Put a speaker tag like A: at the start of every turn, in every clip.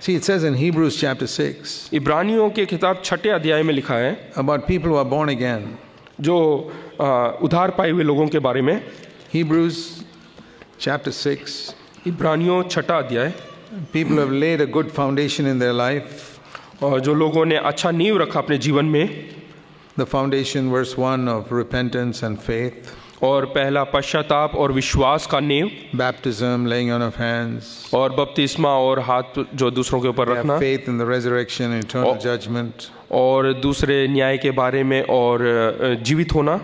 A: See, it says in Hebrews chapter 6
B: इब्रानियों के किताब 6 अध्याय में लिखा है
A: about people who are born again.
B: जो उधार पाए हुए लोगों के बारे में।
A: Hebrews chapter 6.
B: इब्रानियों 6 अध्याय।
A: People who have laid a good foundation in their life.
B: और जो लोगों ने अच्छा नींव रखा अपने जीवन में।
A: The foundation, verse 1, of repentance and faith.
B: और पहला पश्चाताप और विश्वास का नींव।
A: Baptism, laying on of hands.
B: और बपतिस्मा और हाथ जो दूसरों के ऊपर रखना।
A: Faith in the resurrection and eternal judgment.
B: और दूसरे न्याय के बारे में और जीवित होना।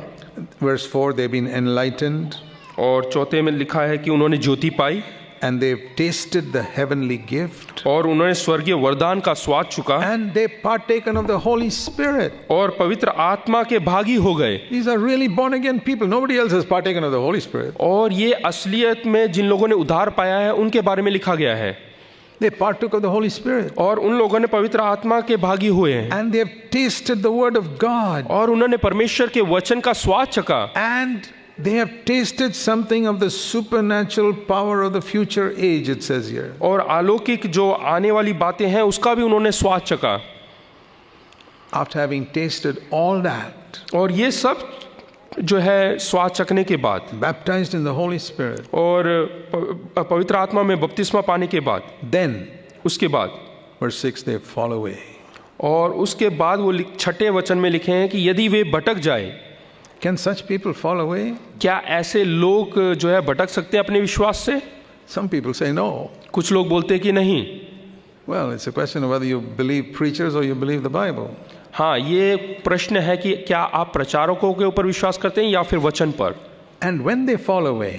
A: Verse 4, they've been enlightened.
B: और 4 में लिखा है कि उन्होंने ज्योति पाई।
A: And they've tasted the heavenly gift.
B: और उन्होंने स्वर्गीय वरदान का स्वाद चुका।
A: And they've partaken of the Holy Spirit.
B: और पवित्र आत्मा के भागी हो गए।
A: These are really born again people. Nobody else has partaken of the Holy Spirit.
B: और ये असलियत में जिन लोगों ने उद्धार पाया है उनके बारे में लिखा गया है।
A: They partook of the Holy Spirit.
B: और उन लोगों ने पवित्र आत्मा के भागी हुए हैं।
A: And they have tasted the word of God.
B: और उन्होंने परमेश्वर के वचन का स्वाद चखा।
A: And they have tasted something of the supernatural power of the future age, it says here.
B: और अलौकिक जो आने वाली बातें हैं उसका भी उन्होंने स्वाद चखा।
A: After having tasted all that,
B: और ये सब जो है स्वाद चखने के बाद,
A: baptized in the Holy Spirit,
B: और पवित्र आत्मा में बपतिस्मा पाने के बाद,
A: then
B: उसके बाद,
A: verse 6, they fall away.
B: और उसके बाद वो 6 वचन में लिखे हैं कि यदि वे भटक जाए।
A: Can such people fall away?
B: क्या ऐसे लोग जो है भटक सकते हैं अपने विश्वास से?
A: Some people say no.
B: कुछ लोग बोलते हैं कि नहीं।
A: Well, it's a question of whether you believe preachers or you believe the Bible.
B: हाँ, ये प्रश्न है कि क्या आप प्रचारकों के ऊपर विश्वास करते हैं या फिर वचन पर।
A: And when they fall away,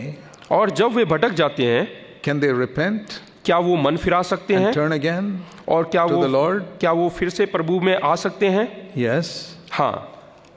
B: और जब वे भटक जाते हैं,
A: can they repent?
B: क्या वो मन फिरा सकते हैं?
A: And turn again?
B: और क्या
A: to the Lord?
B: क्या वो फिर से प्रभु में आ सकते हैं?
A: Yes.
B: हाँ।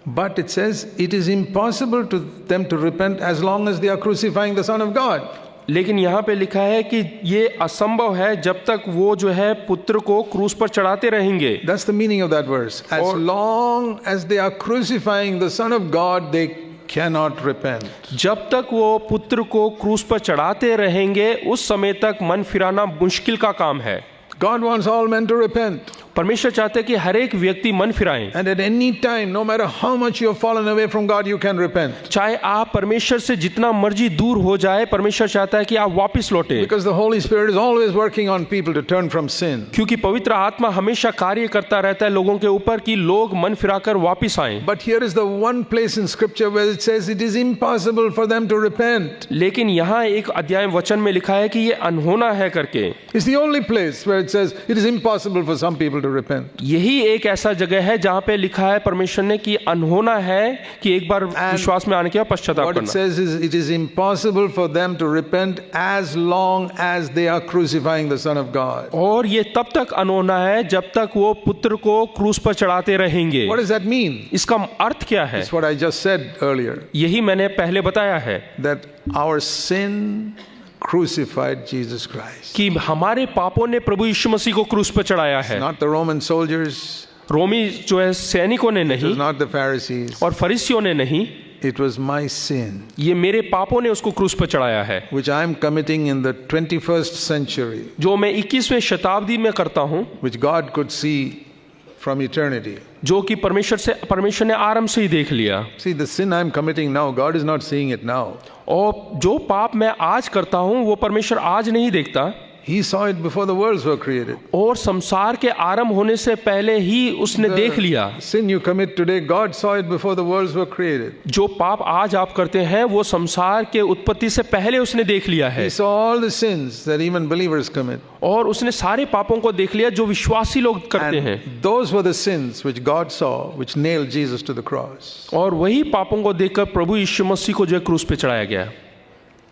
A: But it says it is impossible to them to repent as long as they are crucifying the Son of God.
B: लेकिन यहाँ पे लिखा है कि ये असंभव है जब तक वो जो है पुत्र को क्रूस पर चढ़ाते रहेंगे।
A: That's the meaning of that verse. As long as they are crucifying the Son of God, they cannot repent.
B: जब तक वो पुत्र को क्रूस पर चढ़ाते रहेंगे उस समय तक मन फिराना मुश्किल का काम है।
A: God wants all men to repent.
B: परमेश्वर चाहते हैं कि हर एक व्यक्ति मन फिराएं।
A: And at any time, no matter how much you have fallen away from God, you can repent.
B: चाहे आप परमेश्वर से जितना मर्जी दूर हो जाए, परमेश्वर चाहता है कि आप वापस लौटें।
A: Because the Holy Spirit is always working on people to turn from sin.
B: क्योंकि पवित्र आत्मा हमेशा कार्य करता रहता है लोगों के ऊपर कि लोग मन फिराकर वापस आएं।
A: But here is the one place in Scripture where it says it is impossible for them to repent.
B: लेकिन यहाँ एक अध्याय वचन में लिखा है कि ये अनहोना है करके।
A: It's the only place where it says it is impossible for some people to repent.
B: यही एक ऐसा जगह है जहाँ पे लिखा है परमेश्वर ने कि अनहोना है कि एक बार विश्वास में आने के बाद पश्चाताप
A: What it
B: करना।
A: says is it is impossible for them to repent as long as they are crucifying the Son of God.
B: और ये तब तक अनहोना है जब तक वो पुत्र को क्रूस पर चढ़ाते रहेंगे।
A: What does that mean?
B: इसका अर्थ क्या है?
A: It's what I just said earlier.
B: यही मैंने पहले बताया है
A: That our sin crucified Jesus Christ.
B: कि हमारे पापों ने प्रभु यीशु मसीह को क्रूस पर चढ़ाया है।
A: Not the Roman soldiers.
B: रोमी जो है सैनिकों ने
A: It
B: नहीं,
A: was not the Pharisees.
B: और फरीसियों ने नहीं,
A: It was my sin,
B: ये मेरे पापों ने उसको क्रूस पर चढ़ाया है,
A: which I am committing in the 21st century,
B: जो मैं 21वें शताब्दी में करता हूँ,
A: which God could see from eternity.
B: जो कि परमेश्वर ने आरंभ से ही देख लिया।
A: See, the sin I am committing now, God is not seeing it now.
B: और जो पाप मैं आज करता हूँ वो परमेश्वर आज नहीं देखता,
A: He saw it before the worlds were created.
B: और संसार के आरंभ होने से पहले ही उसने देख लिया।
A: Sin you commit today, God saw it before the worlds were created.
B: जो पाप आज आप करते हैं वो संसार के उत्पत्ति से पहले उसने देख लिया है।
A: He saw all the sins that even believers commit.
B: और उसने सारे पापों को देख लिया जो विश्वासी लोग करते हैं।
A: And those were the sins which God saw, which nailed Jesus to the cross.
B: और वही पापों को देखकर प्रभु यीशु मसीह को जो है क्रूस पे चढ़ाया गया।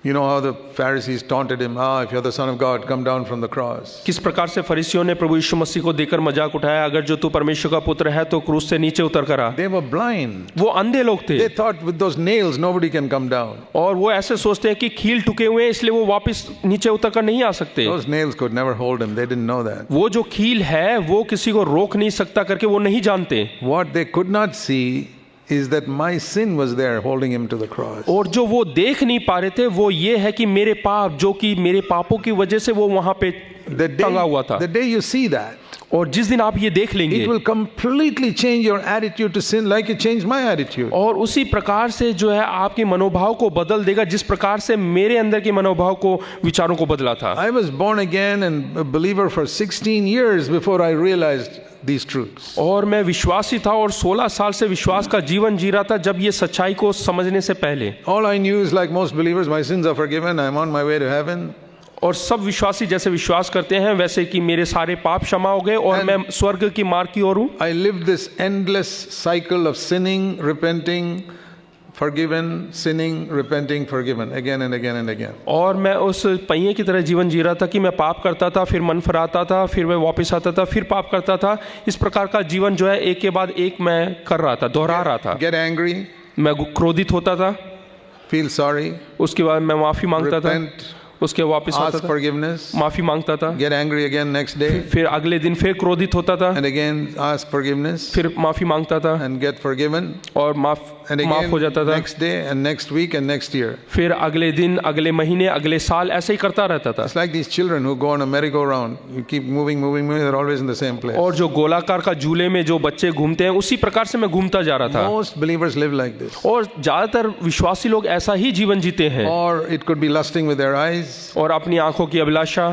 A: You know how the Pharisees taunted him, if you're the Son of God, come down from the cross.
B: किस प्रकार से फरीसियों ने प्रभु यीशु मसीह को देखकर मजाक उठाया, अगर जो तू परमेश्वर का पुत्र है तो क्रूस से नीचे उतर कर आ।
A: They were blind.
B: वो अंधे लोग थे।
A: They thought with those nails nobody can come down.
B: और वो ऐसे सोचते हैं कि कील टुके हुए हैं इसलिए वो वापस नीचे उतर कर नहीं आ सकते।
A: Those nails could never hold him. They didn't know that.
B: वो जो कील है वो किसी को रोक नहीं सकता करके वो नहीं जानते।
A: What they could not see is that my sin was there holding him to the cross.
B: और जो वो देख नहीं पा रहे थे वो ये है कि मेरे पाप, जो कि मेरे पापों की वजह से वो वहां पे टंगा हुआ था।
A: The day you see that,
B: और जिस दिन आप ये देख लेंगे,
A: it will completely change your attitude to sin like it changed my attitude.
B: और उसी प्रकार से जो है आपके मनोभाव को बदल देगा जिस प्रकार से मेरे अंदर के मनोभाव को, विचारों को बदला था।
A: I was born again and a believer for 16 years before I realized these truths.
B: और मैं विश्वासी था और 16 साल से विश्वास का जीवन जी रहा था जब ये सच्चाई को समझने से पहले।
A: All I knew is like most believers, my sins are forgiven, I'm on my way to heaven.
B: और सब विश्वासी जैसे विश्वास करते हैं वैसे कि मेरे सारे पाप क्षमा हो गए और मैं स्वर्ग की मार्ग की ओर हूं।
A: I lived this endless cycle of sinning, repenting, forgiven, sinning, repenting, forgiven, again and again and again.
B: और मैं उस पहिए की तरह जीवन जी रहा था कि मैं पाप करता था, फिर मन फिराता था, फिर मैं वापस आता था, फिर पाप करता था। इस प्रकार का जीवन जो है एक के बाद एक मैं कर रहा था, दोहरा रहा था।
A: Get angry,
B: मैं क्रोधित होता था,
A: feel sorry,
B: उसके बाद मैं माफी मांगता था,
A: repent,
B: उसके वापस आता
A: ask
B: था,
A: forgiveness,
B: माफी मांगता था,
A: get angry again next day,
B: फिर अगले दिन फिर क्रोधित होता था,
A: and again ask forgiveness,
B: फिर माफी मांगता था
A: and get forgiven,
B: और माफ
A: and
B: माफ हो
A: again
B: जाता था।
A: next day and next week and next year.
B: फिर अगले दिन, अगले महीने, अगले साल ऐसे ही करता रहता था।
A: It's like these children who go on a merry-go-round. You keep moving, moving, moving, they're always in the same place.
B: और जो गोलाकार का झूले में जो बच्चे घूमते हैं उसी प्रकार से मैं घूमता जा रहा था।
A: Most believers live like this.
B: और ज्यादातर विश्वासी लोग ऐसा ही जीवन जीते हैं।
A: Or it could be lusting with their eyes,
B: और अपनी आंखों की अभिलाषा,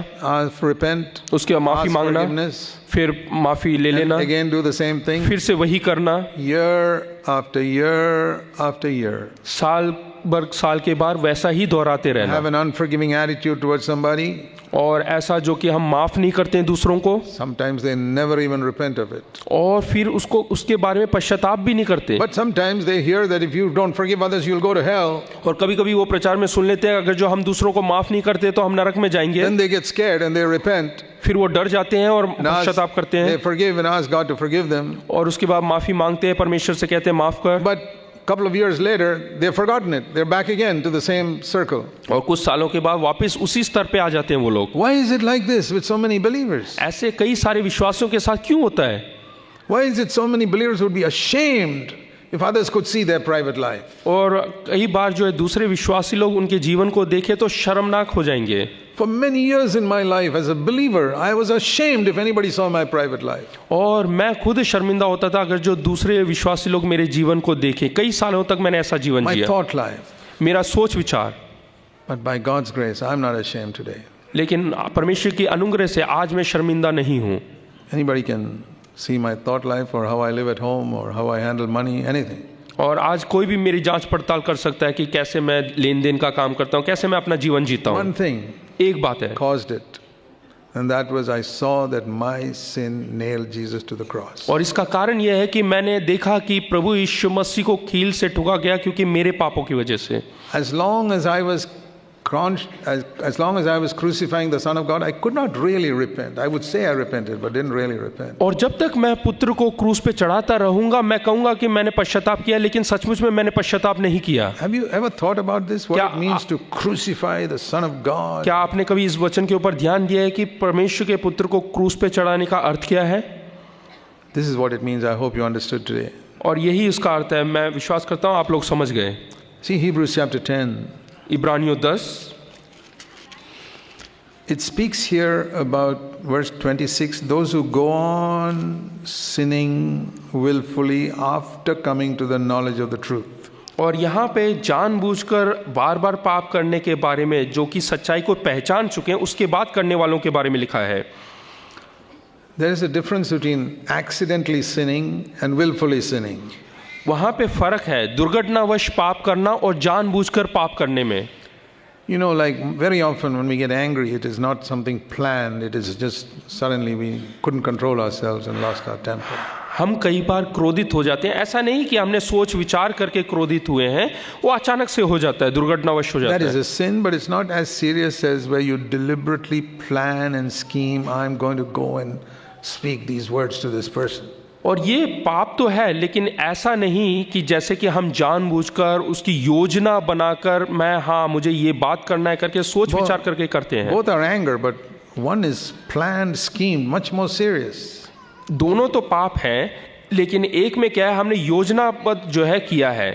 A: repent,
B: उसके बाद माफी
A: ask
B: मांगना,
A: forgiveness,
B: फिर माफी ले
A: and
B: लेना,
A: again do the same thing,
B: फिर से वही करना,
A: year after year after year.
B: साल भर साल के बाद वैसा ही दोहराते रहना।
A: Have an unforgiving attitude towards somebody.
B: और ऐसा जो कि हम माफ नहीं करते हैं दूसरों को,
A: Sometimes they never even repent of it.
B: और फिर उसको उसके बारे में पश्चाताप भी नहीं करते।
A: But sometimes they hear that if you don't forgive others, you'll go to hell.
B: और कभी कभी वो प्रचार में सुन लेते हैं अगर जो हम दूसरों को माफ नहीं करते तो हम नरक में जाएंगे।
A: Then they get scared and they repent.
B: फिर वो डर जाते हैं और
A: And
B: पश्चाताप करते
A: they
B: हैं
A: forgive and ask God to forgive them.
B: और उसके बाद माफी मांगते हैं, परमेश्वर से कहते हैं माफ कर।
A: But couple of years later, they've forgotten it. They're back again to the same circle.
B: और कुछ सालों के बाद वापस उसी स्तर पे आ जाते हैं वो लोग।
A: Why is it like this with so many believers?
B: ऐसे कई सारे विश्वासियों के साथ क्यों होता है?
A: Why is it so many believers would be ashamed if others could see their private life?
B: और कई बार जो है दूसरे विश्वासी लोग उनके जीवन को देखें तो शर्मनाक हो जाएंगे।
A: For many years in my life as a believer, I was ashamed if anybody saw my private life.
B: और मैं खुद शर्मिंदा होता था अगर जो दूसरे विश्वासी लोग मेरे जीवन को देखें। कई सालों तक मैंने ऐसा जीवन
A: My
B: जिया,
A: thought life.
B: मेरा सोच विचार।
A: But by God's grace, I'm not ashamed today.
B: लेकिन परमेश्वर की अनुग्रह से आज मैं शर्मिंदा नहीं हूँ।
A: Anybody can see my thought life or how I live at home or how I handle money, anything.
B: और आज कोई भी मेरी जांच पड़ताल कर सकता है कि कैसे मैं लेन देन का काम करता हूँ, कैसे मैं अपना जीवन जीता हूँ।
A: One thing
B: एक बात है,
A: caused it, and that was I saw that my sin nailed Jesus to the cross.
B: और इसका कारण यह है कि मैंने देखा कि प्रभु यीशु मसीह को कील से ठुका गया क्योंकि मेरे पापों की वजह से।
A: As long as I was crucifying the Son of God, I could not really repent. I would say I repented, but didn't really repent.
B: और जब तक मैं पुत्र को क्रूस पे चढ़ाता रहूंगा मैं कहूंगा कि मैंने पश्चाताप किया, लेकिन सचमुच में मैंने पश्चाताप नहीं किया।
A: Have you ever thought about this? What it means to crucify the Son of God?
B: क्या आपने कभी इस वचन के ऊपर ध्यान दिया है कि परमेश्वर के पुत्र को क्रूस पे चढ़ाने का अर्थ क्या है?
A: This is what it means. I hope you understood today.
B: और यही उसका अर्थ है। मैं विश्वास करता हूँ आप लोग समझ गए।
A: See Hebrews chapter 10.
B: इब्रानियों 10,
A: it speaks here about verse 26, those who go on sinning willfully after coming to the knowledge of the truth.
B: और यहाँ पे जानबूझकर बार बार पाप करने के बारे में, जो कि सच्चाई को पहचान चुके हैं उसके बाद करने वालों के बारे में लिखा है।
A: There is a difference between accidentally sinning and willfully sinning.
B: वहाँ पे फर्क है दुर्घटनावश पाप करना और जानबूझकर पाप करने में।
A: You know, like very often when we get angry, it is not something planned. It is just suddenly we couldn't control ourselves and lost our temper.
B: हम कई बार क्रोधित हो जाते हैं। ऐसा नहीं कि हमने सोच विचार करके क्रोधित हुए हैं, वो अचानक से हो जाता है, दुर्घटनावश हो जाता
A: That is
B: है।
A: a sin, but it's not as serious as where you deliberately plan and scheme, I'm going to go and speak these words to this person.
B: और ये पाप तो है, लेकिन ऐसा नहीं कि जैसे कि हम जानबूझकर उसकी योजना बनाकर मुझे ये बात करना है करके सोच विचार करके करते हैं।
A: Both are anger, but one is planned, schemed, much more serious.
B: दोनों तो पाप हैं, लेकिन एक में क्या है, हमने योजनाबद्ध जो है किया है।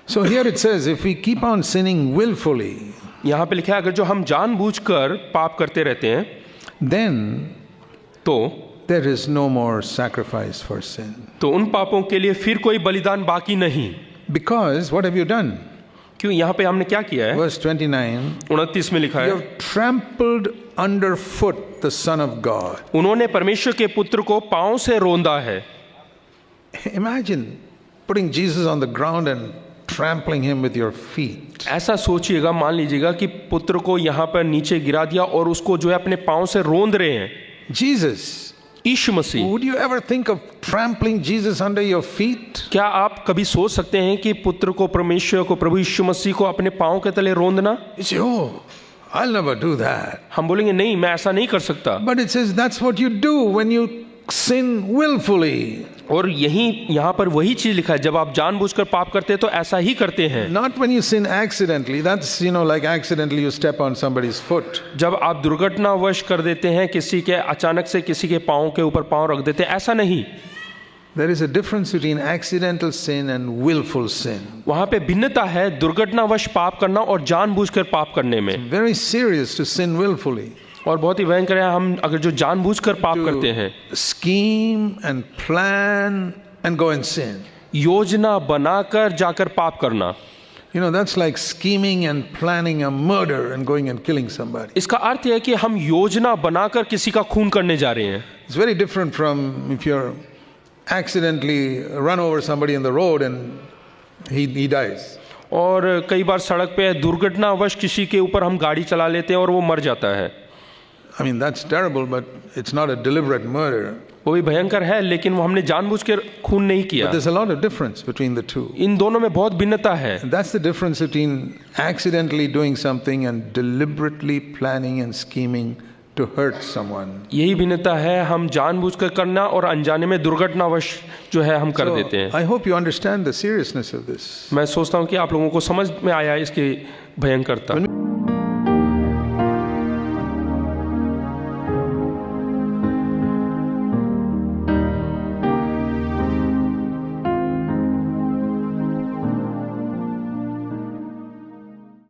A: So here it says, if we keep on sinning willfully,
B: यहाँ पे लिखा है अगर जो हम जानबूझकर पाप करते रहते हैं
A: then
B: तो
A: there is no more sacrifice for sin.
B: उन पापों के लिए फिर कोई बलिदान बाकी नहीं।
A: Because what have you done?
B: क्यों? यहाँ पे हमने क्या किया है?
A: Verse 29,
B: 29 में लिखा
A: you
B: है,
A: have trampled underfoot the Son of God.
B: उन्होंने परमेश्वर के पुत्र को पांव से रोंदा है।
A: Imagine putting Jesus on the ground and trampling him with your feet.
B: ऐसा सोचिएगा, मान लीजिएगा कि पुत्र को यहाँ पर नीचे गिरा दिया और उसको जो है अपने पांव से रोंद रहे हैं।
A: Jesus,
B: Yeshu Masih,
A: would you ever think of trampling Jesus under your feet?
B: क्या आप कभी सोच सकते हैं कि पुत्र को, परमेश्वर को, प्रभु यीशु मसीह को अपने पांव के तले रोंदना?
A: You say, oh, I'll never do that.
B: हम बोलेंगे नहीं, मैं ऐसा नहीं कर सकता।
A: But it says that's what you do when you sin willfully.
B: और यहाँ पर वही चीज लिखा है, जब आप जानबूझकर पाप करते हैं तो ऐसा ही करते हैं।
A: Not when you sin accidentally. That's, like accidentally you step on somebody's foot.
B: जब आप दुर्घटनावश कर देते हैं, किसी के अचानक से किसी के पाँव के ऊपर पाँव रख देते हैं, ऐसा नहीं।
A: There is a difference between accidental sin and willful sin.
B: वहाँ पे भिन्नता है दुर्घटनावश पाप करना और जानबूझकर पाप करने में।
A: Very serious to sin willfully.
B: और बहुत ही भयंकर है हम अगर जो जानबूझकर पाप करते हैं,
A: scheme and plan and go and sin.
B: योजना बनाकर जाकर पाप करना।
A: That's like scheming and planning a murder and going and killing somebody.
B: इसका अर्थ है कि हम योजना बनाकर किसी का खून करने जा रहे हैं।
A: It's very different from if you're accidentally run over somebody in the road and he dies.
B: और कई बार सड़क पे दुर्घटनावश किसी के ऊपर हम गाड़ी चला लेते हैं और वो मर जाता है।
A: I mean, that's terrible, but it's not a deliberate murder.
B: वो भी भयंकर है, लेकिन वो हमने जानबूझकर खून नहीं किया।
A: But there's a lot of difference between the two.
B: इन दोनों में बहुत भिन्नता है।
A: And that's the difference between accidentally doing something and deliberately planning and scheming to hurt someone.
B: यही भिन्नता है, हम जानबूझकर करना और अनजाने में दुर्घटनावश जो है हम कर देते हैं।
A: I hope you understand the seriousness of this.
B: मैं सोचता हूँ कि आप लोगों को समझ में आया इसकी भयंकरता।